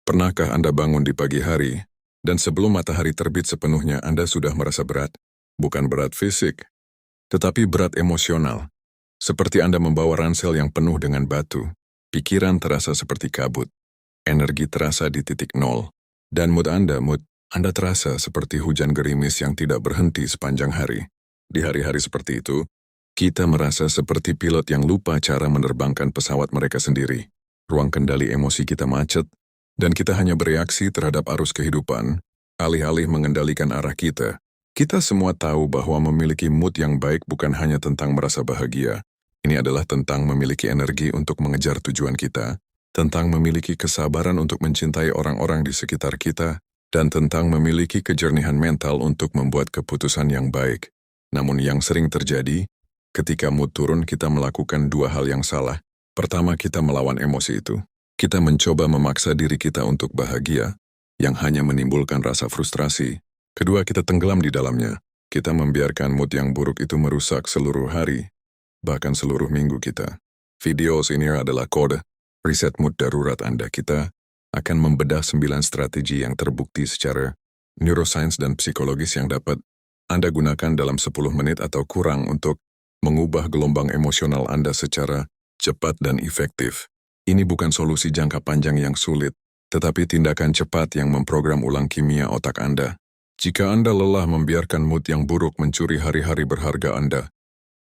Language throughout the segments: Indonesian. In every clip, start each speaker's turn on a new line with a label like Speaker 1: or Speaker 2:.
Speaker 1: Pernahkah Anda bangun di pagi hari, dan sebelum matahari terbit sepenuhnya Anda sudah merasa berat? Bukan berat fisik, tetapi berat emosional. Seperti Anda membawa ransel yang penuh dengan batu, pikiran terasa seperti kabut, energi terasa di titik nol, dan mood Anda terasa seperti hujan gerimis yang tidak berhenti sepanjang hari. Di hari-hari seperti itu, kita merasa seperti pilot yang lupa cara menerbangkan pesawat mereka sendiri. Ruang kendali emosi kita macet, dan kita hanya bereaksi terhadap arus kehidupan, alih-alih mengendalikan arah kita. Kita semua tahu bahwa memiliki mood yang baik bukan hanya tentang merasa bahagia. Ini adalah tentang memiliki energi untuk mengejar tujuan kita, tentang memiliki kesabaran untuk mencintai orang-orang di sekitar kita, dan tentang memiliki kejernihan mental untuk membuat keputusan yang baik. Namun yang sering terjadi, ketika mood turun kita melakukan dua hal yang salah. Pertama, kita melawan emosi itu. Kita mencoba memaksa diri kita untuk bahagia, yang hanya menimbulkan rasa frustrasi. Kedua, kita tenggelam di dalamnya. Kita membiarkan mood yang buruk itu merusak seluruh hari, bahkan seluruh minggu kita. Video ini adalah kode riset mood darurat Anda. Kita akan membedah 9 strategi yang terbukti secara neuroscience dan psikologis yang dapat Anda gunakan dalam 10 menit atau kurang untuk mengubah gelombang emosional Anda secara cepat dan efektif. Ini bukan solusi jangka panjang yang sulit, tetapi tindakan cepat yang memprogram ulang kimia otak Anda. Jika Anda lelah membiarkan mood yang buruk mencuri hari-hari berharga Anda,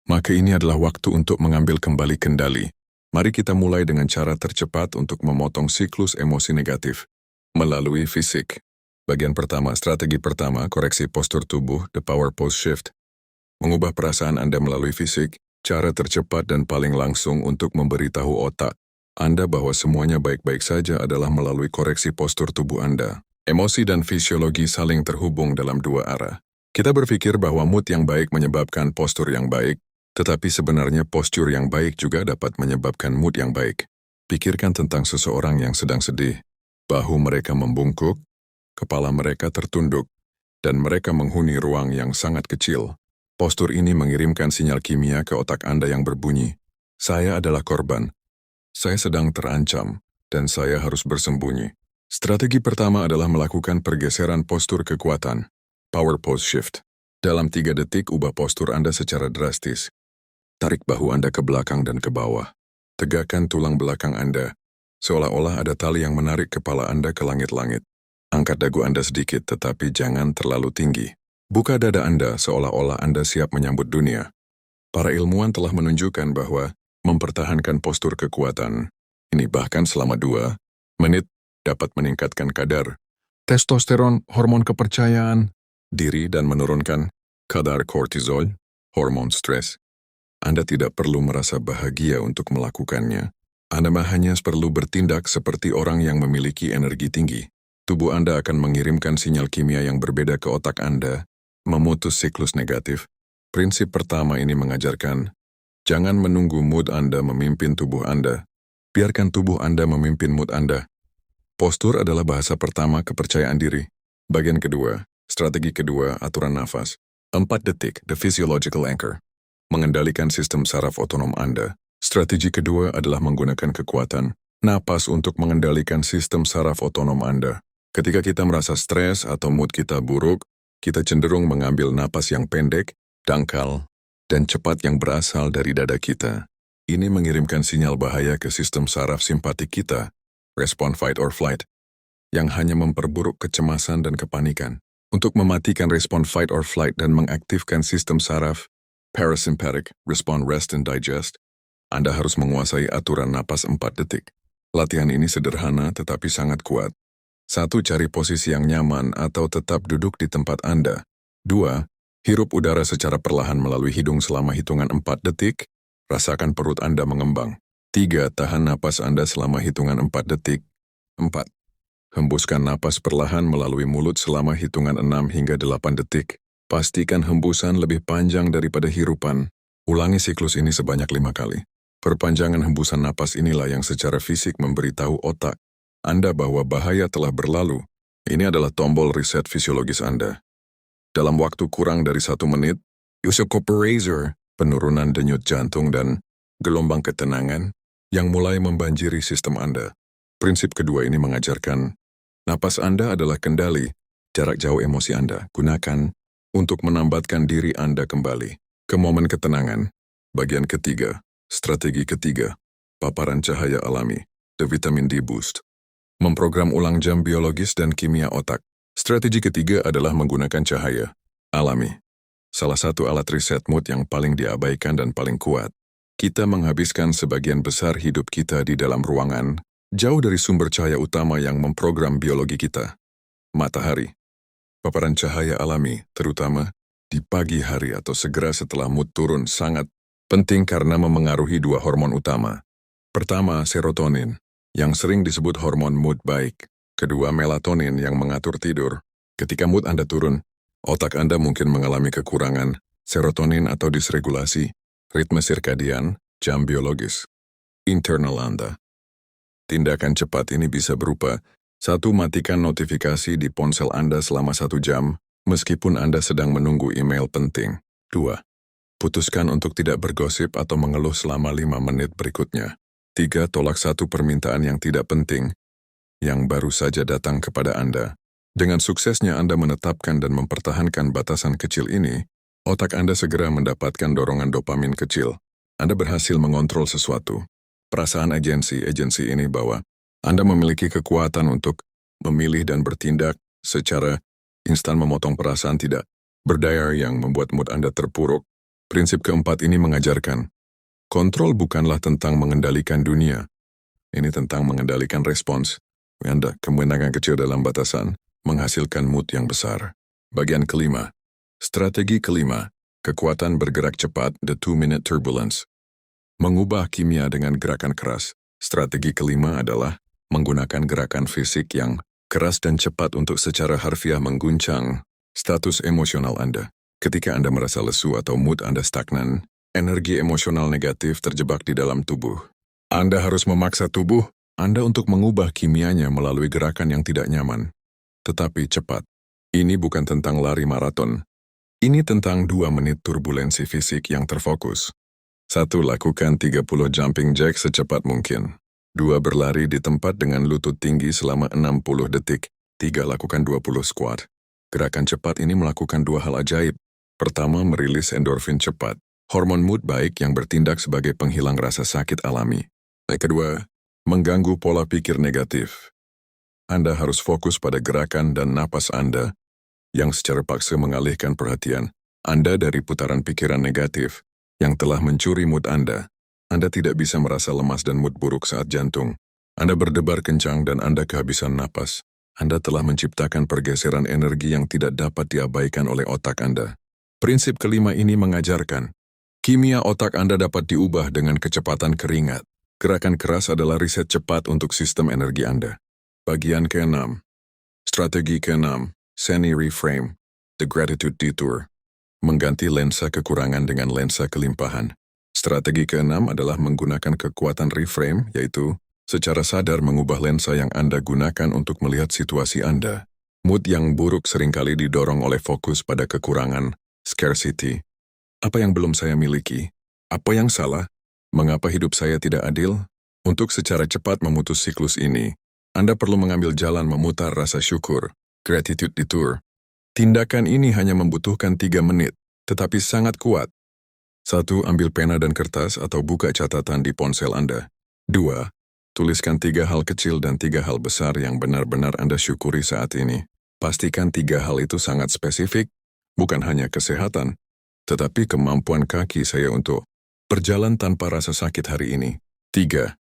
Speaker 1: maka ini adalah waktu untuk mengambil kembali kendali. Mari kita mulai dengan cara tercepat untuk memotong siklus emosi negatif melalui fisik. Bagian pertama, strategi pertama, koreksi postur tubuh, the power pose shift. Mengubah perasaan Anda melalui fisik, cara tercepat dan paling langsung untuk memberitahu otak Anda bahwa semuanya baik-baik saja adalah melalui koreksi postur tubuh Anda. Emosi dan fisiologi saling terhubung dalam dua arah. Kita berpikir bahwa mood yang baik menyebabkan postur yang baik, tetapi sebenarnya postur yang baik juga dapat menyebabkan mood yang baik. Pikirkan tentang seseorang yang sedang sedih. Bahu mereka membungkuk, kepala mereka tertunduk, dan mereka menghuni ruang yang sangat kecil. Postur ini mengirimkan sinyal kimia ke otak Anda yang berbunyi, "Saya adalah korban. Saya sedang terancam, dan saya harus bersembunyi." Strategi pertama adalah melakukan pergeseran postur kekuatan, power pose shift. Dalam 3 detik, ubah postur Anda secara drastis. Tarik bahu Anda ke belakang dan ke bawah. Tegakkan tulang belakang Anda, seolah-olah ada tali yang menarik kepala Anda ke langit-langit. Angkat dagu Anda sedikit, tetapi jangan terlalu tinggi. Buka dada Anda seolah-olah Anda siap menyambut dunia. Para ilmuwan telah menunjukkan bahwa mempertahankan postur kekuatan ini bahkan selama 2 menit dapat meningkatkan kadar testosteron, hormon kepercayaan diri, dan menurunkan kadar kortisol, hormon stres. Anda tidak perlu merasa bahagia untuk melakukannya. Anda hanya perlu bertindak seperti orang yang memiliki energi tinggi. Tubuh Anda akan mengirimkan sinyal kimia yang berbeda ke otak Anda, memutus siklus negatif. Prinsip pertama ini mengajarkan, jangan menunggu mood Anda memimpin tubuh Anda. Biarkan tubuh Anda memimpin mood Anda. Postur adalah bahasa pertama kepercayaan diri. Bagian kedua, strategi kedua, aturan nafas. 4 detik, the physiological anchor. Mengendalikan sistem saraf otonom Anda. Strategi kedua adalah menggunakan kekuatan napas untuk mengendalikan sistem saraf otonom Anda. Ketika kita merasa stres atau mood kita buruk, kita cenderung mengambil napas yang pendek, dangkal, dan cepat yang berasal dari dada kita. Ini mengirimkan sinyal bahaya ke sistem saraf simpatik kita, respon fight or flight, yang hanya memperburuk kecemasan dan kepanikan. Untuk mematikan respon fight or flight dan mengaktifkan sistem saraf parasympathetic, respon rest and digest, Anda harus menguasai aturan napas 4 detik. Latihan ini sederhana tetapi sangat kuat. 1. Cari posisi yang nyaman atau tetap duduk di tempat Anda. 2. Hirup udara secara perlahan melalui hidung selama hitungan 4 detik. Rasakan perut Anda mengembang. 3. Tahan napas Anda selama hitungan 4 detik. 4. Hembuskan napas perlahan melalui mulut selama hitungan 6 hingga 8 detik. Pastikan hembusan lebih panjang daripada hirupan. Ulangi siklus ini sebanyak 5 kali. Perpanjangan hembusan napas inilah yang secara fisik memberitahu otak Anda bahwa bahaya telah berlalu. Ini adalah tombol riset fisiologis Anda. Dalam waktu kurang dari 1 menit, vasopressor, penurunan denyut jantung dan gelombang ketenangan yang mulai membanjiri sistem Anda. Prinsip kedua ini mengajarkan Napas Anda adalah kendali, jarak jauh emosi Anda. Gunakan untuk menambatkan diri Anda kembali ke momen ketenangan. Bagian ketiga, strategi ketiga, paparan cahaya alami, The Vitamin D Boost. Memprogram ulang jam biologis dan kimia otak. Strategi ketiga adalah menggunakan cahaya alami. Salah satu alat riset mood yang paling diabaikan dan paling kuat. Kita menghabiskan sebagian besar hidup kita di dalam ruangan, jauh dari sumber cahaya utama yang memprogram biologi kita. Matahari. Paparan cahaya alami, terutama di pagi hari atau segera setelah mood turun, sangat penting karena memengaruhi dua hormon utama. Pertama, serotonin, yang sering disebut hormon mood baik. Kedua, melatonin yang mengatur tidur. Ketika mood Anda turun, otak Anda mungkin mengalami kekurangan serotonin atau disregulasi, ritme sirkadian, jam biologis internal Anda. Tindakan cepat ini bisa berupa: 1. Matikan notifikasi di ponsel Anda selama 1 jam, meskipun Anda sedang menunggu email penting. 2. Putuskan untuk tidak bergosip atau mengeluh selama 5 menit berikutnya. 3. Tolak 1 permintaan yang tidak penting, yang baru saja datang kepada Anda. Dengan suksesnya Anda menetapkan dan mempertahankan batasan kecil ini, otak Anda segera mendapatkan dorongan dopamin kecil. Anda berhasil mengontrol sesuatu. Perasaan agensi ini bahwa Anda memiliki kekuatan untuk memilih dan bertindak secara instan, memotong perasaan tidak berdaya yang membuat mood Anda terpuruk. Prinsip keempat ini mengajarkan, kontrol bukanlah tentang mengendalikan dunia. Ini tentang mengendalikan respons. Anda kemenangan kecil dalam batasan, menghasilkan mood yang besar. Bagian kelima. Strategi kelima, kekuatan bergerak cepat, the 2-minute turbulence. Mengubah kimia dengan gerakan keras. Strategi kelima adalah menggunakan gerakan fisik yang keras dan cepat untuk secara harfiah mengguncang status emosional Anda. Ketika Anda merasa lesu atau mood Anda stagnan, energi emosional negatif terjebak di dalam tubuh. Anda harus memaksa tubuh Anda untuk mengubah kimianya melalui gerakan yang tidak nyaman, tetapi cepat. Ini bukan tentang lari maraton. Ini tentang 2 menit turbulensi fisik yang terfokus. 1. Lakukan 30 jumping jack secepat mungkin. 2. Berlari di tempat dengan lutut tinggi selama 60 detik. 3. Lakukan 20 squat. Gerakan cepat ini melakukan 2 hal ajaib. Pertama, merilis endorfin cepat, hormon mood baik yang bertindak sebagai penghilang rasa sakit alami. Yang kedua, mengganggu pola pikir negatif. Anda harus fokus pada gerakan dan napas Anda yang secara paksa mengalihkan perhatian Anda dari putaran pikiran negatif yang telah mencuri mood Anda. Anda tidak bisa merasa lemas dan mood buruk saat jantung Anda berdebar kencang dan Anda kehabisan napas. Anda telah menciptakan pergeseran energi yang tidak dapat diabaikan oleh otak Anda. Prinsip kelima ini mengajarkan, kimia otak Anda dapat diubah dengan kecepatan keringat. Gerakan keras adalah riset cepat untuk sistem energi Anda. Bagian ke-6. Strategi ke-6. Seni reframe. The gratitude detour. Mengganti lensa kekurangan dengan lensa kelimpahan. Strategi ke-6 adalah menggunakan kekuatan reframe, yaitu secara sadar mengubah lensa yang Anda gunakan untuk melihat situasi Anda. Mood yang buruk seringkali didorong oleh fokus pada kekurangan, scarcity. Apa yang belum saya miliki? Apa yang salah? Mengapa hidup saya tidak adil? Untuk secara cepat memutus siklus ini, Anda perlu mengambil jalan memutar rasa syukur, gratitude detour. Tindakan ini hanya membutuhkan 3 menit, tetapi sangat kuat. 1. Ambil pena dan kertas atau buka catatan di ponsel Anda. 2. Tuliskan 3 hal kecil dan 3 hal besar yang benar-benar Anda syukuri saat ini. Pastikan 3 hal itu sangat spesifik, bukan hanya kesehatan, tetapi kemampuan kaki saya untuk berjalan tanpa rasa sakit hari ini. 3.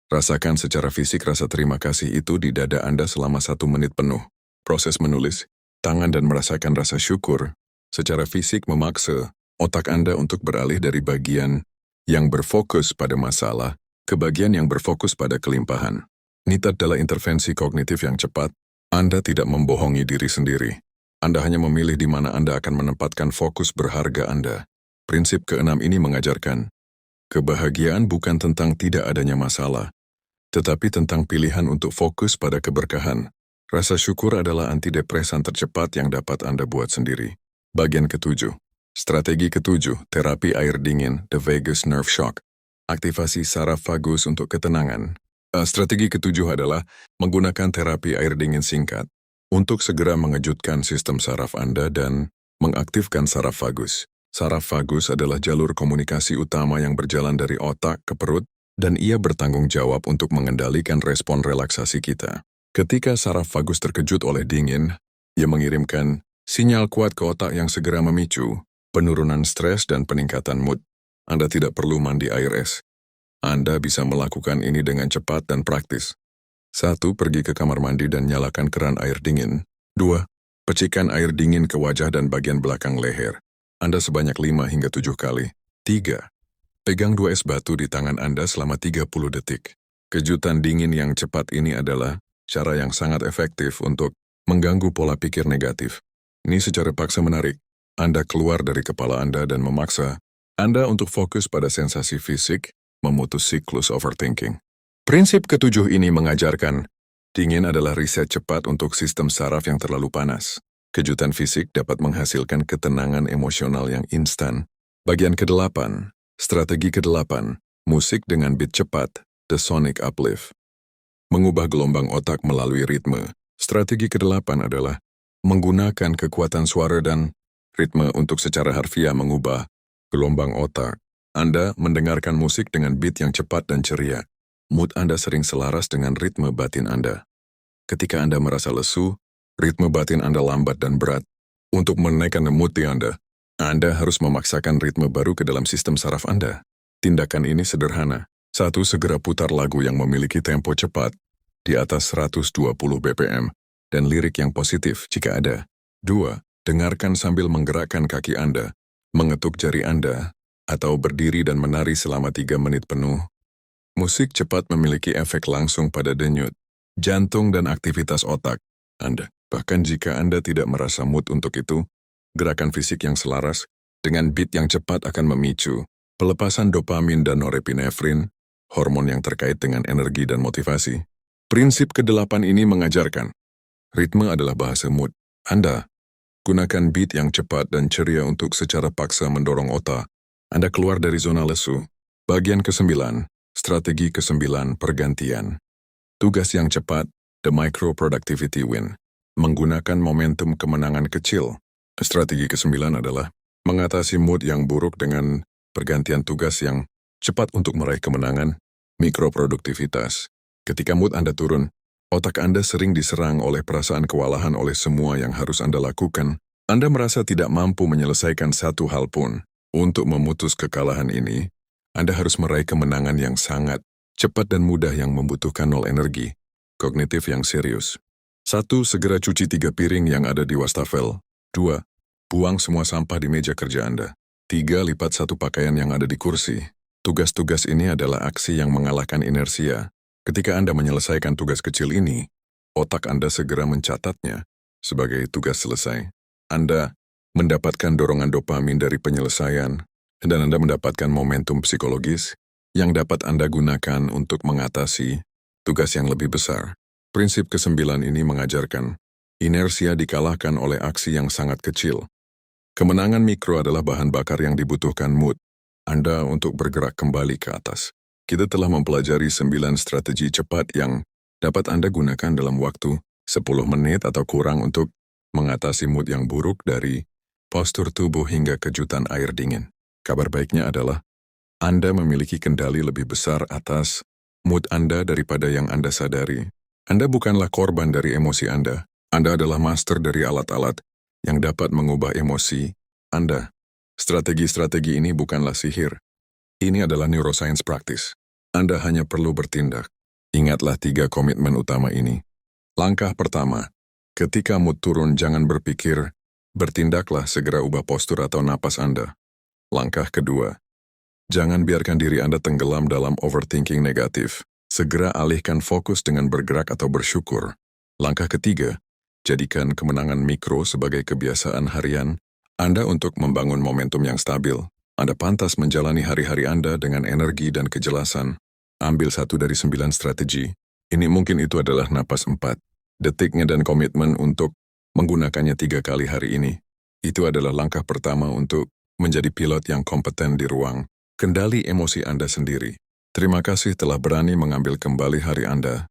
Speaker 1: Rasakan secara fisik rasa terima kasih itu di dada Anda selama 1 menit penuh. Proses menulis, tangan dan merasakan rasa syukur secara fisik memaksa otak Anda untuk beralih dari bagian yang berfokus pada masalah ke bagian yang berfokus pada kelimpahan. Ini adalah intervensi kognitif yang cepat. Anda tidak membohongi diri sendiri. Anda hanya memilih di mana Anda akan menempatkan fokus berharga Anda. Prinsip ke-6 ini mengajarkan, kebahagiaan bukan tentang tidak adanya masalah, tetapi tentang pilihan untuk fokus pada keberkahan. Rasa syukur adalah antidepresan tercepat yang dapat Anda buat sendiri. Bagian ke-7. Strategi ke-7, terapi air dingin, the vagus nerve shock. Aktivasi saraf vagus untuk ketenangan. Strategi ketujuh adalah menggunakan terapi air dingin singkat untuk segera mengejutkan sistem saraf Anda dan mengaktifkan saraf vagus. Saraf vagus adalah jalur komunikasi utama yang berjalan dari otak ke perut dan ia bertanggung jawab untuk mengendalikan respon relaksasi kita. Ketika saraf vagus terkejut oleh dingin, ia mengirimkan sinyal kuat ke otak yang segera memicu penurunan stres dan peningkatan mood. Anda tidak perlu mandi air es. Anda bisa melakukan ini dengan cepat dan praktis. 1. Pergi ke kamar mandi dan nyalakan keran air dingin. 2. Percikan air dingin ke wajah dan bagian belakang leher. Anda sebanyak 5 hingga 7 kali. 3. Pegang 2 es batu di tangan Anda selama 30 detik. Kejutan dingin yang cepat ini adalah cara yang sangat efektif untuk mengganggu pola pikir negatif. Ini secara paksa menarik Anda keluar dari kepala Anda dan memaksa Anda untuk fokus pada sensasi fisik, memutus siklus overthinking. Prinsip ketujuh ini mengajarkan, dingin adalah riset cepat untuk sistem saraf yang terlalu panas. Kejutan fisik dapat menghasilkan ketenangan emosional yang instan. Bagian ke-8, strategi ke-8, musik dengan beat cepat, the sonic uplift. Mengubah gelombang otak melalui ritme. Strategi ke-8 adalah menggunakan kekuatan suara dan ritme untuk secara harfiah mengubah gelombang otak. Anda mendengarkan musik dengan beat yang cepat dan ceria. Mood Anda sering selaras dengan ritme batin Anda. Ketika Anda merasa lesu, ritme batin Anda lambat dan berat. Untuk menaikkan mood Anda harus memaksakan ritme baru ke dalam sistem saraf Anda. Tindakan ini sederhana. 1. Segera putar lagu yang memiliki tempo cepat di atas 120 BPM dan lirik yang positif jika ada. 2. Dengarkan sambil menggerakkan kaki Anda, mengetuk jari Anda, atau berdiri dan menari selama 3 menit penuh. Musik cepat memiliki efek langsung pada denyut, jantung dan aktivitas otak Anda. Bahkan jika Anda tidak merasa mood untuk itu, gerakan fisik yang selaras dengan beat yang cepat akan memicu pelepasan dopamin dan norepinefrin, hormon yang terkait dengan energi dan motivasi. Prinsip ke-8 ini mengajarkan, ritme adalah bahasa mood Anda. Gunakan beat yang cepat dan ceria untuk secara paksa mendorong otak Anda keluar dari zona lesu. Bagian ke-9, strategi ke-9, pergantian. Tugas yang cepat, the micro productivity win. Menggunakan momentum kemenangan kecil. Strategi ke-9 adalah mengatasi mood yang buruk dengan pergantian tugas yang cepat untuk meraih kemenangan, mikroproduktivitas. Ketika mood Anda turun, otak Anda sering diserang oleh perasaan kewalahan oleh semua yang harus Anda lakukan. Anda merasa tidak mampu menyelesaikan satu hal pun. Untuk memutus kekalahan ini, Anda harus meraih kemenangan yang sangat cepat dan mudah yang membutuhkan nol energi kognitif yang serius. 1. Segera cuci 3 piring yang ada di wastafel. 2. Buang semua sampah di meja kerja Anda. 3. Lipat satu pakaian yang ada di kursi. Tugas-tugas ini adalah aksi yang mengalahkan inersia. Ketika Anda menyelesaikan tugas kecil ini, otak Anda segera mencatatnya sebagai tugas selesai. Anda mendapatkan dorongan dopamin dari penyelesaian, dan Anda mendapatkan momentum psikologis yang dapat Anda gunakan untuk mengatasi tugas yang lebih besar. Prinsip ke-9 ini mengajarkan, inersia dikalahkan oleh aksi yang sangat kecil. Kemenangan mikro adalah bahan bakar yang dibutuhkan mood Anda untuk bergerak kembali ke atas. Kita telah mempelajari 9 strategi cepat yang dapat Anda gunakan dalam waktu 10 menit atau kurang untuk mengatasi mood yang buruk dari postur tubuh hingga kejutan air dingin. Kabar baiknya adalah, Anda memiliki kendali lebih besar atas mood Anda daripada yang Anda sadari. Anda bukanlah korban dari emosi Anda. Anda adalah master dari alat-alat yang dapat mengubah emosi Anda. Strategi-strategi ini bukanlah sihir. Ini adalah neuroscience practice. Anda hanya perlu bertindak. Ingatlah 3 komitmen utama ini. Langkah pertama, ketika mood turun jangan berpikir, bertindaklah segera ubah postur atau napas Anda. Langkah kedua, jangan biarkan diri Anda tenggelam dalam overthinking negatif. Segera alihkan fokus dengan bergerak atau bersyukur. Langkah ketiga, jadikan kemenangan mikro sebagai kebiasaan harian Anda untuk membangun momentum yang stabil. Anda pantas menjalani hari-hari Anda dengan energi dan kejelasan. Ambil 1 dari 9 strategi. Ini mungkin itu adalah napas 4 detiknya dan komitmen untuk menggunakannya 3 kali hari ini. Itu adalah langkah pertama untuk menjadi pilot yang kompeten di ruang kendali emosi Anda sendiri. Terima kasih telah berani mengambil kembali hari Anda